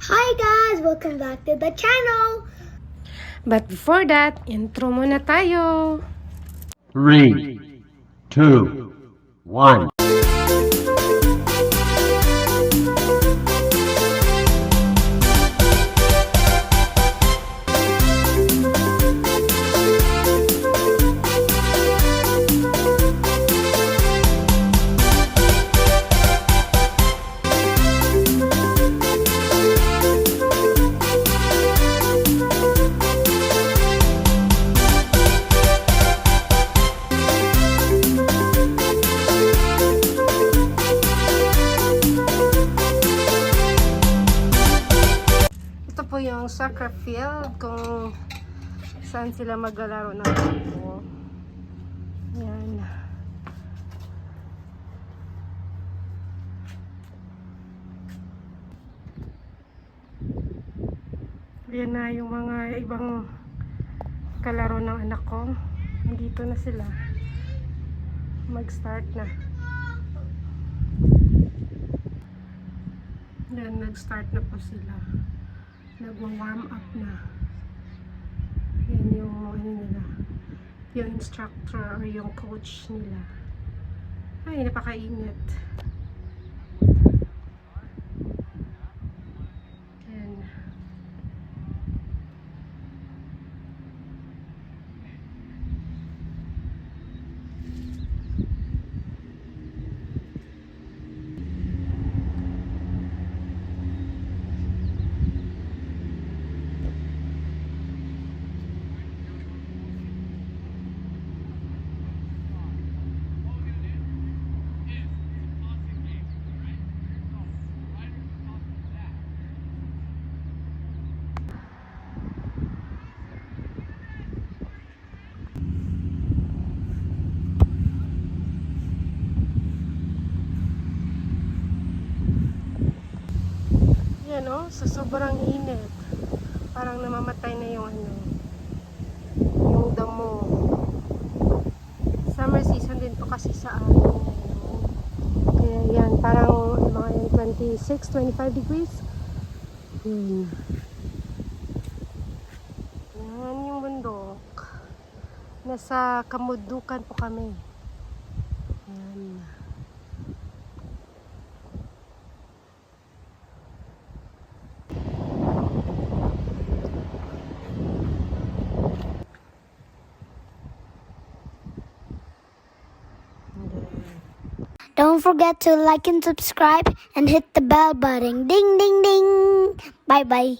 Hi guys! Welcome back to the channel! But before that, intro muna tayo. 3, 2, 1. Ito po yung soccer field kung saan sila maglalaro ng football. Yan. Yan na yung mga ibang kalaro ng anak ko. Nandito na sila. Mag-start na. Yan, nag-start na po sila. Nag-warm up na. Yan yung ano nila. Yung instructor or yung coach nila. Ay, napakainit. Yan. Yan o, sa sobrang init. Parang namamatay na yung ano, yung damo. Summer season din to kasi sa amin. Kaya yan, parang mga 26, 25 degrees. Yan yung bundok. Nasa Kamudukan po kami. Yan. Don't forget to like and subscribe and hit the bell button. Ding ding ding! Bye bye!